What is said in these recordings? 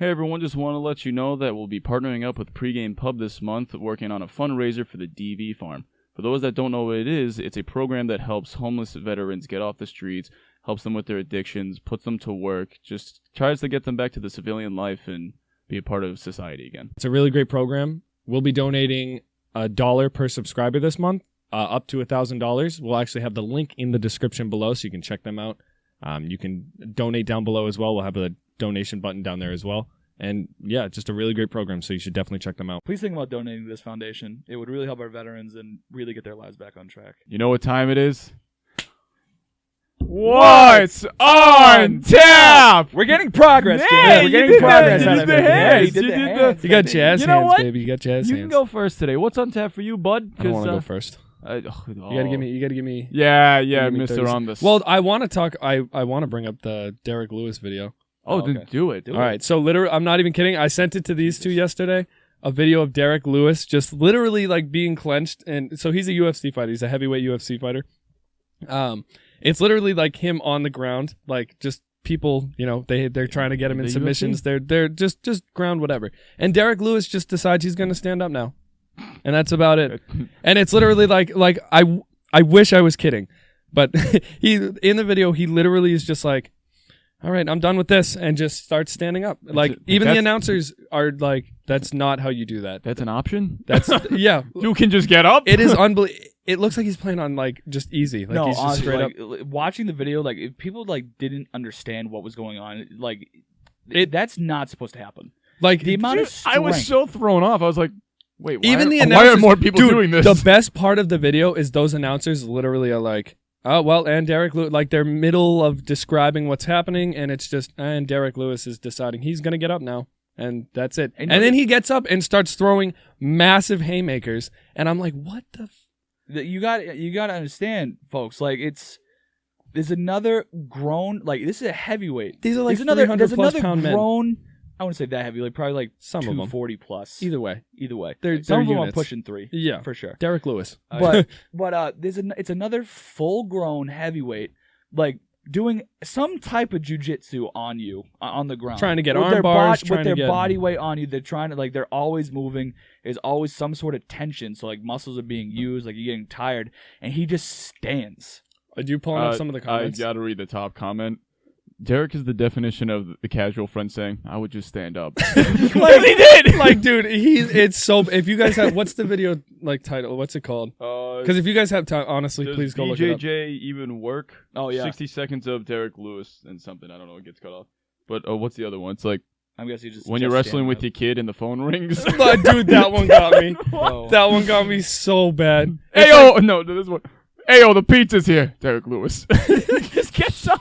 Hey everyone, just want to let you know that we'll be partnering up with Pregame Pub this month, working on a fundraiser for the DV Farm. For those that don't know what it is, it's a program that helps homeless veterans get off the streets, helps them with their addictions, puts them to work, just tries to get them back to the civilian life and be a part of society again. It's a really great program. We'll be donating $1 per subscriber this month, up to $1,000. We'll actually have the link in the description below so you can check them out. You can donate down below as well. We'll have a donation button down there as well. And yeah, just a really great program, so you should definitely check them out. Please think about donating to this foundation. It would really help our veterans and really get their lives back on track. You know what time it is? What's on tap? We're getting progress, Yeah, We're you getting did progress that. out You of did it. the Yeah, hands. you did You the did hands. You got baby. jazz You know hands, what? baby. You got jazz You hands. can go first today. What's on tap for you, bud? I don't want to go first. You gotta give me. Yeah, give me Mr. 30 on this. Well, I want to talk. I want to bring up the Derrick Lewis video. then okay. do it. All right, so literally, I'm not even kidding. I sent it to these two yesterday. A video of Derrick Lewis just literally like being clenched, and so he's a UFC fighter. He's a heavyweight UFC fighter. It's literally like him on the ground, like just people, they're trying to get him in The submissions. They're just ground whatever. And Derrick Lewis just decides he's gonna stand up now, and that's about it. And it's literally like I wish I was kidding, but he in the video he literally is just like, all right, I'm done with this, and just starts standing up. Like even the announcers are like, that's not how you do that. That's an option? That's yeah. You can just get up? It is unbelievable. It looks like he's playing on like just easy. Like No, he's just honestly, straight up. watching the video, like if people like didn't understand what was going on, like that's not supposed to happen. Like The amount of strength. I was so thrown off. I was like, wait, even the why announcers, are more people dude, doing this? The best part of the video is those announcers literally are like, oh, well, and Derrick Lewis, like they're middle of describing what's happening, and it's just, and Derrick Lewis is deciding he's going to get up now, and that's it. And then he gets up and starts throwing massive haymakers, and I'm like, what the You got to understand, folks. Like there's another grown, like this is a heavyweight. These are like there's another 300 plus pound men. grown. I wouldn't say that heavy, like probably like Some of them. 240 plus. Either way. some They're of them units. are pushing 3. Yeah. for sure. Derrick Lewis. But it's another full grown heavyweight, like doing some type of jujitsu on you on the ground, Trying to get With arm their bars, with trying their to get- body weight on you. They're trying to they're always moving. There's always some sort of tension. So like muscles are being used. Like you're getting tired, and he just stands. Are you pulling up some of the comments? I got to read the top comment. Derrick is the definition of the casual friend saying, I would just stand up. Like he did. Like, dude, it's so. If you guys have, what's the video like title? What's it called? Because if you guys have time, honestly, does please go look it up. BJJ even work? Oh yeah, 60 seconds of Derrick Lewis and something. I don't know. It gets cut off. But what's the other one? It's like I'm guessing just when you're wrestling with your kid and the phone rings. But dude, that one got me. Whoa. That one got me so bad. Ayo, no, this one. Ayo, the pizza's here. Derrick Lewis. Just gets up.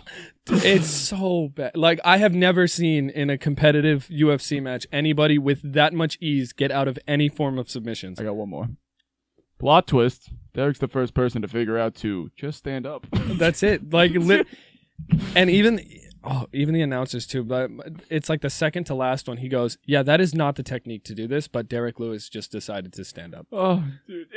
It's so bad. Like, I have never seen in a competitive UFC match anybody with that much ease get out of any form of submissions. I got one more. Plot twist. Derrick's the first person to figure out to just stand up. That's it. Like, and even the announcers too. But it's like the second to last one. He goes, "Yeah, that is not the technique to do this." But Derrick Lewis just decided to stand up. Oh, dude,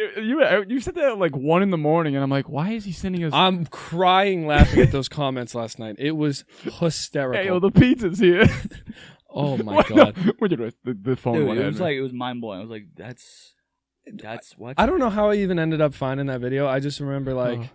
you said that at like 1 a.m, and I'm like, why is he sending us? I'm crying laughing at those comments last night. It was hysterical. Ayo, the pizza's here. Oh my god. The phone Dude, one. it was mind blowing. I was like, that's what. I don't know how I even ended up finding that video. I just remember like.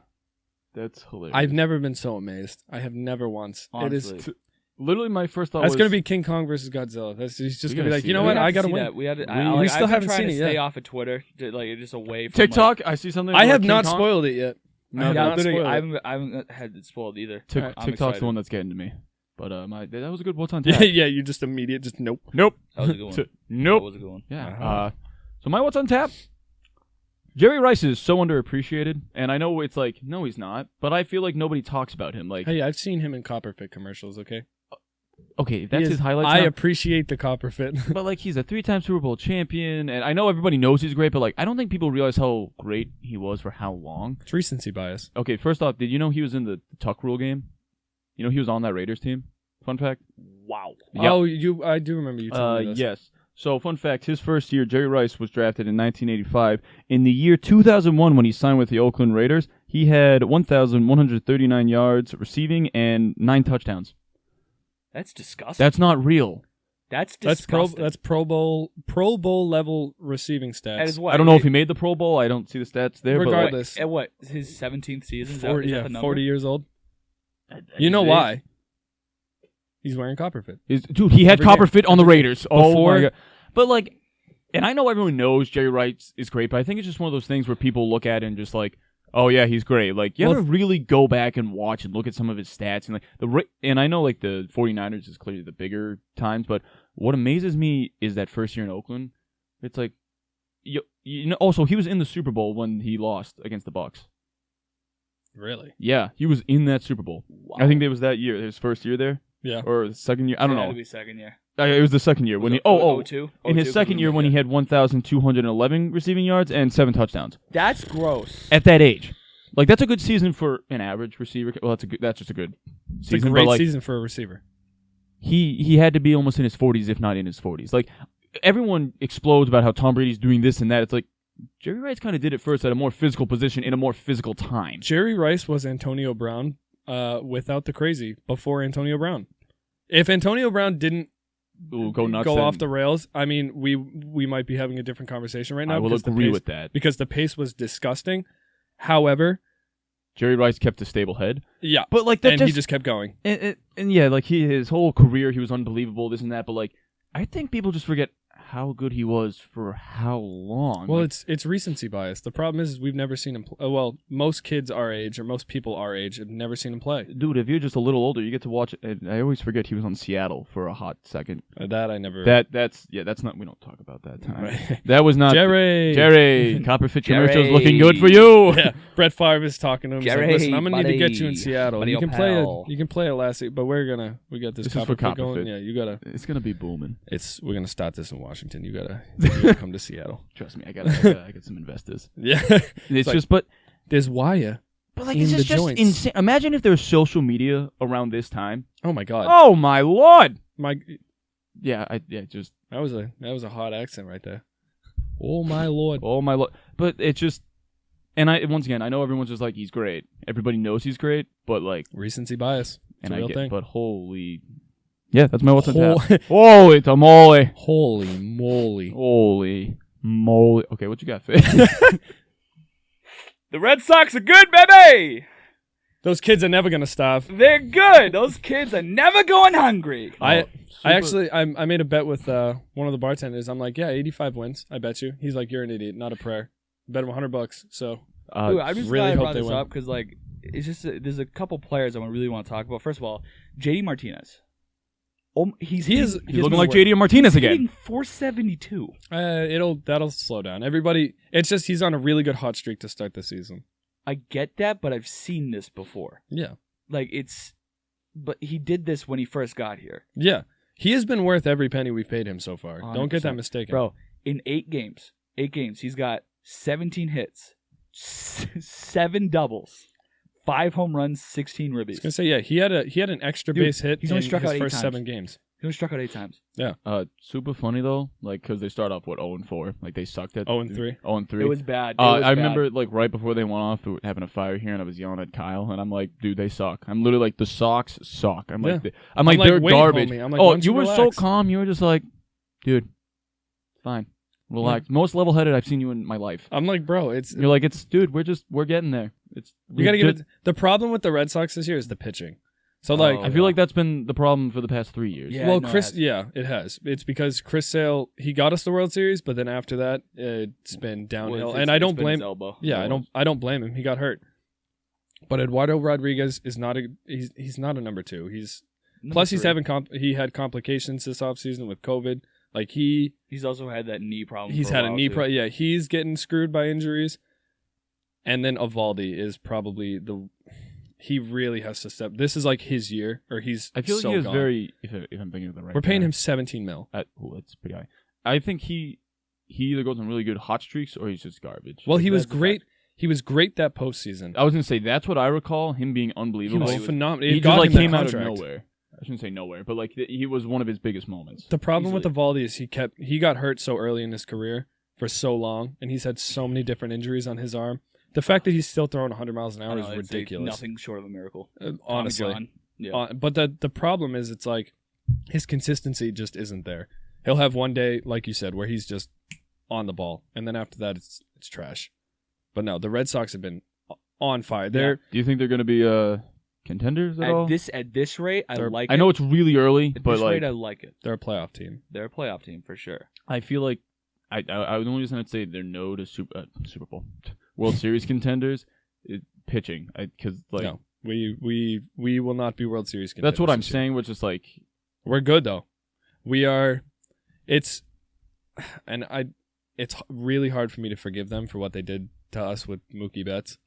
That's hilarious. I've never been so amazed. I have never once. Honestly. It is. Literally, my first thought That's was gonna be King Kong versus Godzilla. He's just We gonna be gotta like, see you know that. what? We have I to gotta see win. that. We had. We still haven't seen it Stay yet. off of Twitter, like just away from TikTok. I see something. I about have King not Kong. spoiled it yet. No, I have Yeah, not literally, spoiled it. I haven't had it spoiled either. Alright. I'm TikTok's excited. the one that's getting to me. But that was a good. What's on Yeah, tap? yeah. You just immediate. Just nope. Nope. That was a good one. That Nope. was a good one. Yeah. Uh-huh. So my what's on tap? Jerry Rice is so underappreciated, and I know it's like, no, he's not, but I feel like nobody talks about him. Like, Hey, I've seen him in Copperfit commercials. Okay. okay, that's He is- his highlights. I now, appreciate the Copperfit. but like, he's a 3-time Super Bowl champion, and I know everybody knows he's great, but like, I don't think people realize how great he was for how long. It's recency bias. Okay, first off, did you know he was in the Tuck Rule game? You know he was on that Raiders team. Fun fact. Wow. Yep. Oh, I do remember you telling me this. Yes. So, fun fact, his first year, Jerry Rice was drafted in 1985. In the year 2001, when he signed with the Oakland Raiders, he had 1,139 yards receiving and 9 touchdowns. That's disgusting. That's not real. That's That's disgusting. Pro Bowl level receiving stats. That is what I don't know if he made the Pro Bowl. I don't see the stats there. Regardless. At what? His 17th season? Is that 40, the number? 40 years old. But You know why? He's wearing Copperfit. Dude, he had Every game. Copperfit on the Raiders. Oh Before- my god! But like, and I know everyone knows Jerry Rice is great, but I think it's just one of those things where people look at it and just like, oh yeah, he's great. Like, you have to really go back and watch and look at some of his stats and like and I know like the 49ers is clearly the bigger times, but what amazes me is that first year in Oakland, it's like, you know, also he was in the Super Bowl when he lost against the Bucs. Really? Yeah, he was in that Super Bowl. Wow. I think it was that year, his first year there. Yeah. Or the second year. I don't It had know. to be second year. It was the second year when he. Oh, 02? In his 02, second year when he had 1,211 receiving yards and 7 touchdowns. That's gross. At that age, like that's a good season for an average receiver. Well, that's just a good It's season. a great but like, season for a receiver. he had to be almost in his 40s, if not in his 40s. Like everyone explodes about how Tom Brady's doing this and that. It's like Jerry Rice kind of did it first at a more physical position in a more physical time. Jerry Rice was Antonio Brown without the crazy before Antonio Brown. If Antonio Brown didn't Go nuts. go then off the rails, I mean, we might be having a different conversation right now. I will because the agree pace- with that. because the pace was disgusting. However, Jerry Rice kept a stable head, yeah, but like that and he just kept going. And yeah, like his whole career, he was unbelievable, this and that. But like, I think people just forget how good he was for how long. Well, like, it's recency bias. The problem is we've never seen him. Well, most kids our age or most people our age have never seen him play. dude, if you're just a little older, you get to watch it. And I always forget he was on Seattle for a hot second. That I never. That's not. We don't talk about that time. Right. That was not Jerry. Copperfit Jerry. commercials looking good for you. Yeah, Brett Favre is talking to him. He's like, Jerry, listen, I'm gonna need to get you in buddy. Seattle. Buddy, You can old play pal. it. You can play it last week, but we got this This is for Copperfit going. Copperfit. Yeah, you gotta. It's gonna be booming. We're gonna start this in Washington. You gotta come to Seattle. Trust me, I got some investors. Yeah, It's like- just, but there's wire. like in it's the just joints. insane. Imagine if there was social media around this time. Oh my god. Oh my lord. My Just that was a hot accent right there. Oh my lord. oh my lord. But it's just, and once again, I know everyone's just like he's great. Everybody knows he's great, but like, Recency bias. It's and a I real get, thing. but holy, yeah, that's my what's on Hol- tap. Holy tamale. Holy moly. Holy moly. Okay, what you got, Faye? The Red Sox are good, baby. Those kids are never gonna starve. They're good. Those kids are never going hungry. I made a bet with one of the bartenders. I'm like, yeah, 85 wins. I bet you. He's like, you're an idiot, not a prayer. Bet him $100. So Dude, I'm just really glad I hope brought they this win. up because like it's just there's a couple players I really want to talk about. First of all, JD Martinez. He's looking like JD Martinez again. hitting 472. that'll slow down. Everybody, it's just he's on a really good hot streak to start the season. I get that, but I've seen this before. Yeah, Like but he did this when he first got here, yeah. He has been worth every penny we've paid him so far. Don't get that 100%. mistaken, bro. In 8 games, he's got 17 hits, 7 doubles, 5 home runs, 16 I ribbies. was gonna say, yeah, he had an extra Dude, base hit he's only in struck his out 8 first times. 7 games. He only struck out 8 times. Super funny though, like because they start off 0-4, like they sucked at 0-3. 0-3. It was bad. It was I bad. remember like right before they went off, we were having a fire here, and I was yelling at Kyle, and I'm like, "Dude, they suck." I'm literally like, "The Sox suck." I'm like, Yeah. "I'm like, like, they're "Wait, garbage." homie." I'm like, "Oh, "Why don't you you were so relax?" calm. You were just like, dude, fine, relax." Most level-headed I've seen you in my life. I'm like, bro, it's You're like, "Dude, we're getting there." you gotta give it. The problem with the Red Sox this year is the pitching. So like, I feel like that's been the problem for the past 3 years. Yeah. well, no, it Chris, has. yeah, it has. It's because Chris Sale, he got us the World Series, but then after that, it's been downhill. Well, and I don't it's been his blame. elbow. Yeah, I don't blame him. He got hurt. But Eduardo Rodriguez is not he's not a number 2. He's plus he's having he had complications this offseason with COVID. Like he's also had that knee problem. he's for a had a while, knee too. problem. Yeah, he's getting screwed by injuries. And then Evaldi is probably he really has to step. This is like his year, or he's. I feel so like he is gone. very. If I'm thinking of the right. We're paying guy. him $17 million. That's pretty high. I think he either goes on really good hot streaks or he's just garbage. Well, he was That's a great. He was great that postseason. I was gonna say that's what I recall him being He unbelievable. was phenomenal. He It got just like him that came out of contract. nowhere. I shouldn't say nowhere, but like he was one of his biggest moments. The problem with Easily. Evaldi is he got hurt so early in his career for so long, and he's had so many different injuries on his arm. The fact that he's still throwing 100 miles an I hour know, is it's ridiculous. nothing short of a miracle. Honestly. Tommy John. Yeah. But the problem is, it's like his consistency just isn't there. He'll have one day, like you said, where he's just on the ball, and then after that, it's trash. But no, the Red Sox have been on fire. Do you think they're going to be contenders at all? At this rate, I like it. I know it's really early, At but this like rate, I like it. They're a playoff team. They're a playoff team for sure. I feel like the only reason I'd say they're no to Super Bowl, World Series contenders, is pitching. Because like No, we will not be World Series contenders. that's what I'm this year. saying. Which is like We're good though. We are. It's really hard for me to forgive them for what they did to us with Mookie Betts,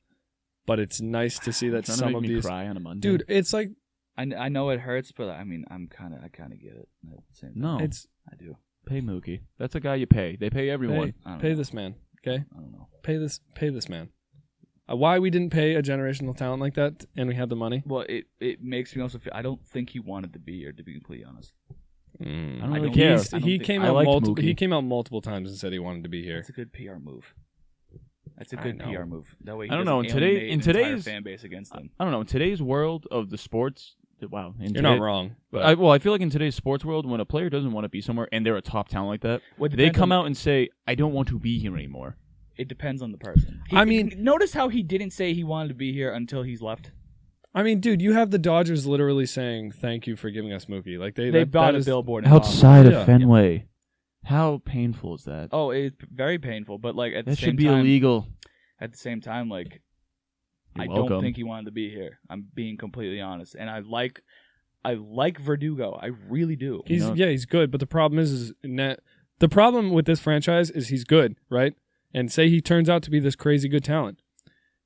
but it's nice to see that trying some to make of me these. cry on a Monday. Dude, it's like I know it hurts, but I mean, I kind of get it. At the same time. No, I do. pay Mookie. That's a guy you pay. They pay everyone. pay this man. Okay, I don't know. pay this man. Why we didn't pay a generational talent like that, and we had the money? Well, it makes me also feel. I don't think he wanted to be here, to be completely honest. I don't I really don't- care. I don't He think- came I out liked multiple. Mookie. He came out multiple times and said he wanted to be here. That's a good PR move. That's a I good know. PR move. That way, he I don't doesn't know, in today- alienate in an entire today's- fan base against them. I don't know. In today's world of the sports, wow. You're not wrong. But I feel like in today's sports world, when a player doesn't want to be somewhere and they're a top talent like that, Well, it they depends come on- out and say, "I don't want to be here anymore." It depends on the person. I mean- notice how he didn't say he wanted to be here until he's left. I mean, dude, you have the Dodgers literally saying thank you for giving us Mookie. Like They that bought a is- billboard in Outside of of Fenway, how painful is that? Oh, it's very painful, but like at the That same should be time, illegal. At the same time, like You're I welcome. don't think he wanted to be here. I'm being completely honest, and I like Verdugo. I really do. He's know- he's good, but the problem is the problem with this franchise is he's good, right? And say he turns out to be this crazy good talent,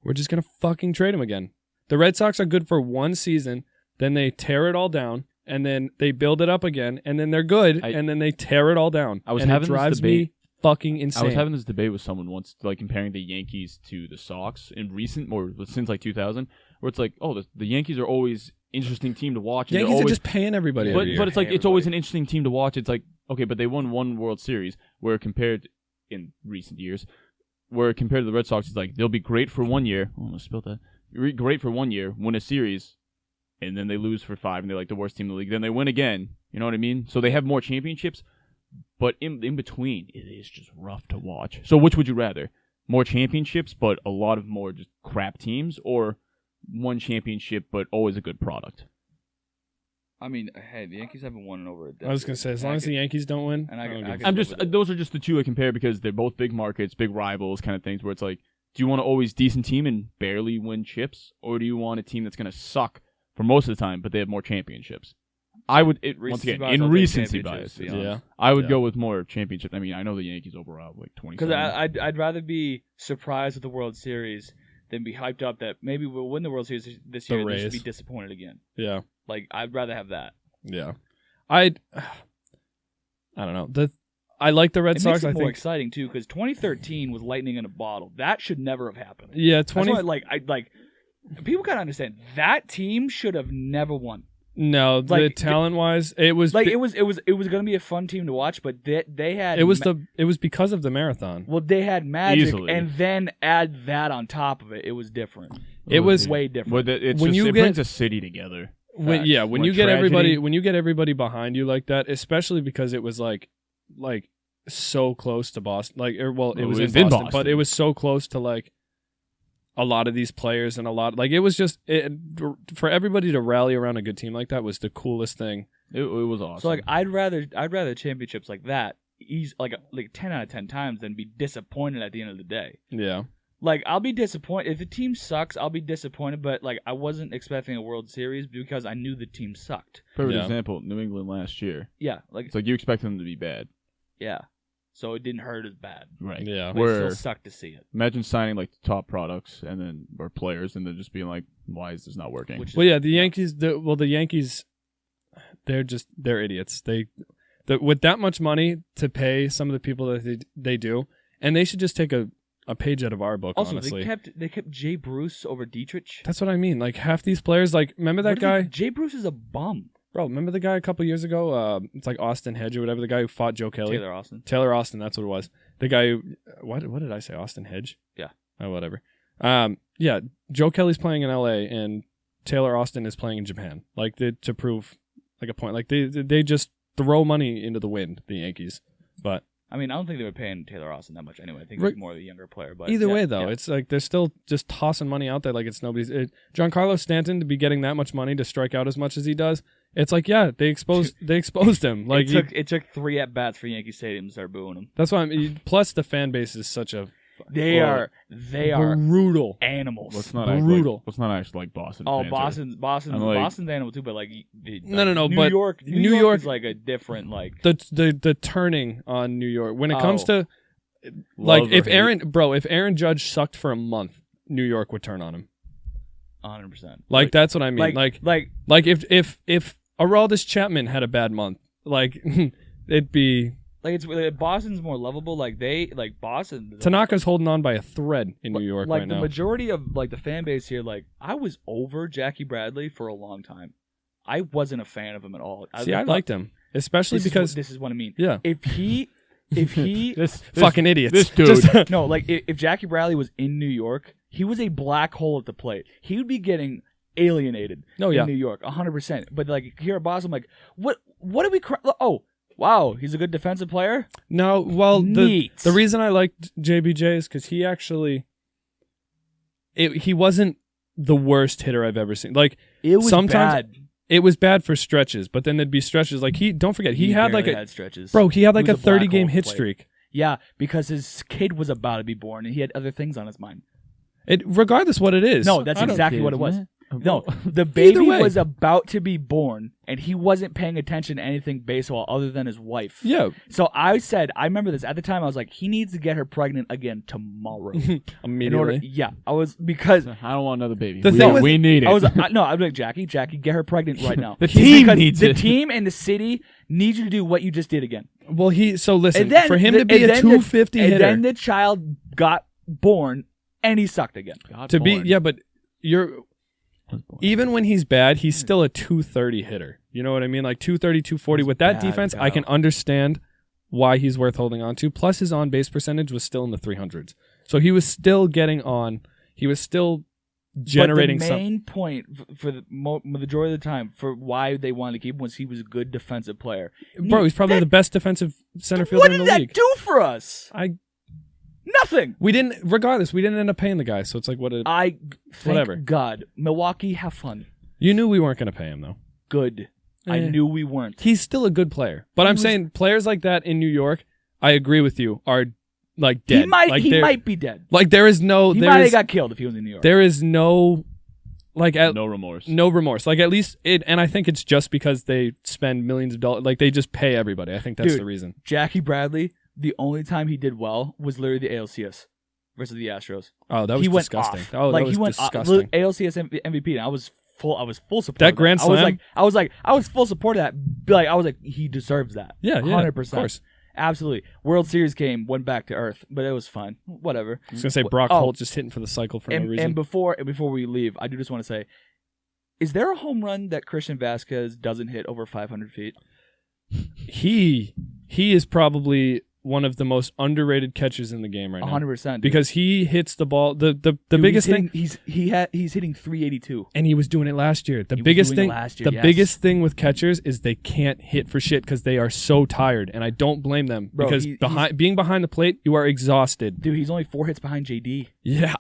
we're just gonna fucking trade him again. The Red Sox are good for one season, then they tear it all down, and then they build it up again, and then they're good, and then they tear it all down. I was and having it this drives debate- me fucking insane. I was having this debate with someone once, like comparing the Yankees to the Sox in recent, or since like 2000, where it's like, oh, the Yankees are always interesting team to watch. And Yankees they're are always, just paying everybody. but every year. but it's like Pay it's always everybody. an interesting team to watch. It's like, okay, but they won one World Series, where compared in recent years, where compared to the Red Sox, it's like they'll be great for 1 year. Oh, I spilled that. Great for 1 year, win a series, and then they lose for 5, and they're like the worst team in the league. Then they win again. You know what I mean? So they have more championships, but in between, it is just rough to watch. So which would you rather? More championships, but a lot of more just crap teams, or one championship, but always a good product? I mean, hey, the Yankees haven't won in over a decade. I was gonna say, as long as the Yankees don't win, and I don't could- give a I could- fuck. I'm just live with it. those are just the two I compare because they're both big markets, big rivals, kind of things. Where it's like, do you want to always decent team and barely win chips, or do you want a team that's gonna suck for most of the time, but they have more championships? I would once Recency again bias, in I'll take recency championships, bias. to be Yeah. honest. I would Yeah. go with more championships. I mean, I know the Yankees overall like 20. Because I'd rather be surprised with the World Series than be hyped up that maybe we'll win the World Series this The year and then just Rays. be disappointed again. Yeah, Like, I'd rather have that. yeah. I don't know. I like the Red It Sox. makes it I more think. exciting, too, because 2013 was lightning in a bottle. That should never have happened. Yeah, That's 20. why, people gotta understand, that team should have never won. No, the like, talent wise, it was Like, it was gonna be a fun team to watch, but they had... it was because of the marathon. Well, they had magic, Easily. and then add that on top of it. It was different. It was Way different. But it's when just, you it get- brings a city together. when Facts. when When you get tragedy- everybody behind you like that, especially because it was like so close to Boston. It was in Boston, but it was so close to like a lot of these players and a lot it was just for everybody to rally around a good team like that was the coolest thing. It was awesome. So I'd rather championships like that, like 10 out of 10 times than be disappointed at the end of the day. Yeah. Like, I'll be disappointed if the team sucks. I'll be disappointed, but like I wasn't expecting a World Series because I knew the team sucked. Perfect Yeah. example, New England last year. Yeah, like It's like you expect them to be bad, yeah. So it didn't hurt as bad. right? Yeah. But it Where still sucked to see it. imagine signing like the top products and then or players and then just being like, why is this not working? Which is, Well, yeah, the Yankees. The Yankees, they're idiots. With that much money to pay some of the people that they do, and they should just take a page out of our book. also honestly, they kept Jay Bruce over Dietrich. that's what I mean. Like half these players, remember that guy, Jay Bruce is a bum. bro. Remember the guy a couple years ago? It's like Austin Hedge or whatever. The guy who fought Joe Kelly, Taylor Austin. Taylor Austin. That's what it was. The guy who what did I say? Austin Hedge. Yeah. Oh, whatever. Yeah. Joe Kelly's playing in L.A. and Taylor Austin is playing in Japan. To prove like a point. Like they just throw money into the wind, the Yankees. But I mean, I don't think they were paying Taylor Austin that much anyway. I think he's more of a younger player. But either way, though, it's like they're still just tossing money out there like it's nobody's. Giancarlo Stanton to be getting that much money to strike out as much as he does. It's like, yeah, they exposed him. Like it took 3 at bats for Yankee Stadium to start booing him. That's why. Plus, the fan base is such a they are brutal animals. Let's not brutal. Let's not act like Boston. Oh, fans Boston's animal too. But like, no. New But York is like a different like the turning on New York when it comes to Love like if hate. Aaron Judge sucked for a month, New York would turn on him. 100%. Like that's what I mean. Like if Aroldis Chapman had a bad month, like it'd be. Like Boston's more lovable. Like Boston. Tanaka's holding on by a thread in New York like right the now. majority of like the fan base here, like I was over Jackie Bradley for a long time. I wasn't a fan of him at all. I liked him, especially because this is what I mean. Yeah. If he this fucking idiots. This dude. no, like if Jackie Bradley was in New York, he was a black hole at the plate. He would be getting alienated in New York, 100%. But like here at Boston, I'm like, what do we? Wow, he's a good defensive player? No, well, the Neat. reason I liked JBJ is because he actually, he wasn't the worst hitter I've ever seen. Like, it was sometimes bad. It was bad for stretches, but then there'd be stretches. Like, don't forget, he had like had stretches. Bro, he had like He a was a black 30-game hole hit plate. streak. Yeah, because his kid was about to be born, and he had other things on his mind. Regardless what it is. No, that's I don't exactly care, what it was. man. No, the baby way. was about to be born, and he wasn't paying attention to anything baseball other than his wife. Yeah. So I remember this at the time. I was like, he needs to get her pregnant again tomorrow. Immediately. I was because I don't want another baby. The thing with- we need it. I was I was like, Jackie, get her pregnant right now. The team Because needs the it. team and the city need you to do what you just did again. Well, listen, And then for him to be a 250 and hitter. then the child got born and he sucked again. But even when he's bad, he's still a 230 hitter. You know what I mean? Like 230, 240. With that bad, defense, bro. I can understand why he's worth holding on to. Plus, his on-base percentage was still in the 300s. So he was still getting on. He was still generating but the main something. point for the majority of the time for why they wanted to keep him was he was a good defensive player. Bro, he's probably the best defensive center What fielder did in the that league. do for us? Nothing. We didn't end up paying the guy. So it's like, Thank whatever. God. Milwaukee, have fun. You knew we weren't going to pay him, though. Good. I Eh. knew we weren't. He's still a good player. But I'm saying players like that in New York, I agree with you, are like dead. He might Like, might be dead. Like there is no He there might have is got killed if he was in New York. there is no like no remorse. no remorse. Like at least and I think it's just because they spend millions of dollars. Like they just pay everybody. I think that's Dude, the reason. Jackie Bradley, the only time he did well was literally the ALCS versus the Astros. Oh, that was he went disgusting. off. Oh, like that was he went disgusting. ALCS MVP, and I was full support. That of grand I was slam? I was full support of that. Like I was like, he deserves that. Yeah, 100%. of course. Absolutely. World Series game went back to earth, but it was fine. Whatever. I was gonna say Brock Holt just hitting for the cycle for no reason. And before we leave, I do just want to say, is there a home run that Christian Vasquez doesn't hit over 500 feet? He is probably one of the most underrated catchers in the game right now. 100%. Because he hits the ball. The Dude, biggest thing. he's hitting 382. And he was doing it last year. The He was biggest doing it thing, last year, the yes. biggest thing with catchers is they can't hit for shit because they are so tired, and I don't blame them Bro, because being behind the plate, you are exhausted. Dude, he's only 4 hits behind JD. Yeah,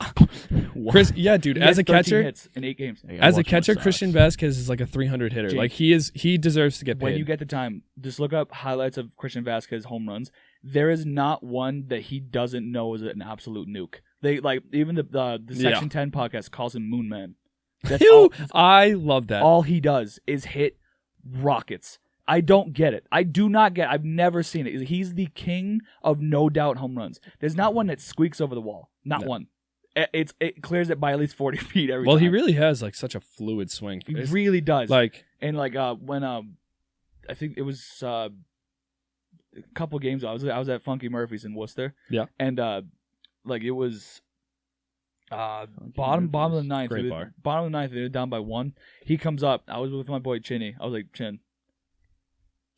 Chris. Yeah, dude. He As has a 13 catcher, hits in 8 games. as a catcher, Christian Vasquez is like a 300 hitter. Jake, Like he deserves to get paid. When you get the time, just look up highlights of Christian Vasquez home runs. There is not one that he doesn't know is an absolute nuke. They like even the Section 10 podcast calls him Moon Man. That's Ew, I love that. all he does is hit rockets. I don't get it. I do not get it. I've never seen it. He's the king of no doubt home runs. There's not one that squeaks over the wall. Not one. It clears it by at least 40 feet every time. He really has like such a fluid swing. He really does. Like and like when I think it was a couple games. I was at Funky Murphy's in Worcester. Yeah. And like it was bottom of the ninth. Great bar. Bottom of the ninth. They were down by 1. He comes up. I was with my boy Chinny. I was like, Chin.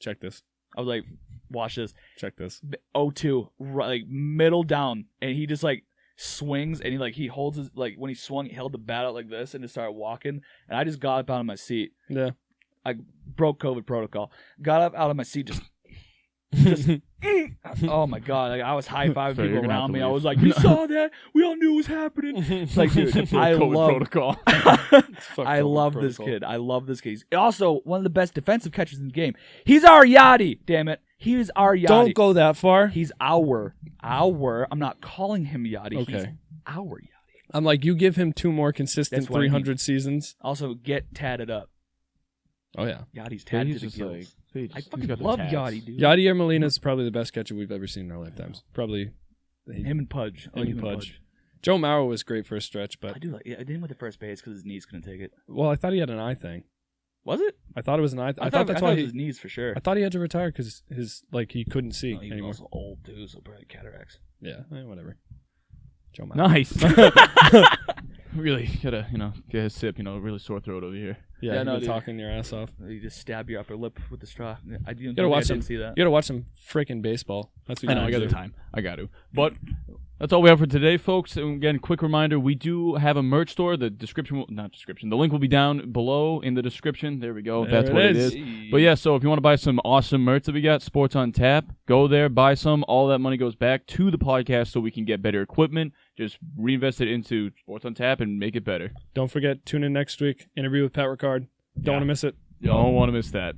check this. I was like, watch this. Check this. 0-2, like middle down, and he just like swings and he holds his when he swung, he held the bat out like this and just started walking, and I just got up out of my seat. Yeah. I broke COVID protocol. Got up out of my seat, just oh my god! Like, I was high fiving people around me. I was like, "You saw that? We all knew it was happening." It's like, dude, I love protocol. I love this kid. I love this kid. He's also one of the best defensive catchers in the game. He's our Yachty. Damn it, he's our Yachty. Don't go that far. He's our. I'm not calling him Yachty. Okay. He's our Yachty. I'm like, you give him 2 more consistent That's what I mean. 300 seasons. Also, get tatted up. Oh yeah, Yachty's tatted He's to the just gills. like, I fucking love Yachty, dude. Yachty or Molina is probably the best catcher we've ever seen in our lifetimes. Probably Him and Pudge. I like him and Pudge. Joe Mauer was great for a stretch, but I do like. Yeah, I didn't with the first base because his knees couldn't take it. well, I thought he had an eye thing. Was it? I thought it was an eye. I thought that's why it was his knees for sure. I thought he had to retire because he couldn't see He was anymore. also old too, so probably cataracts. Yeah, whatever. Joe Mauer. Nice. Really gotta, get a sip. Really sore throat over here. Yeah, Yeah, you've no, been dude. talking your ass off. You just stab your upper lip with the straw. I didn't see that. You gotta watch some freaking baseball. That's what I you know, I got gotta the do. time. I got to. But that's all we have for today, folks. And again, quick reminder, we do have a merch store. The link will be down below in the description. There we go. There That's it what it is. is. But yeah, so if you want to buy some awesome merch that we got, Sports on Tap, go there, buy some. All that money goes back to the podcast so we can get better equipment. Just reinvest it into Sports on Tap and make it better. Don't forget, tune in next week. Interview with Pat Ricard. Don't want to miss it. Don't want to miss that.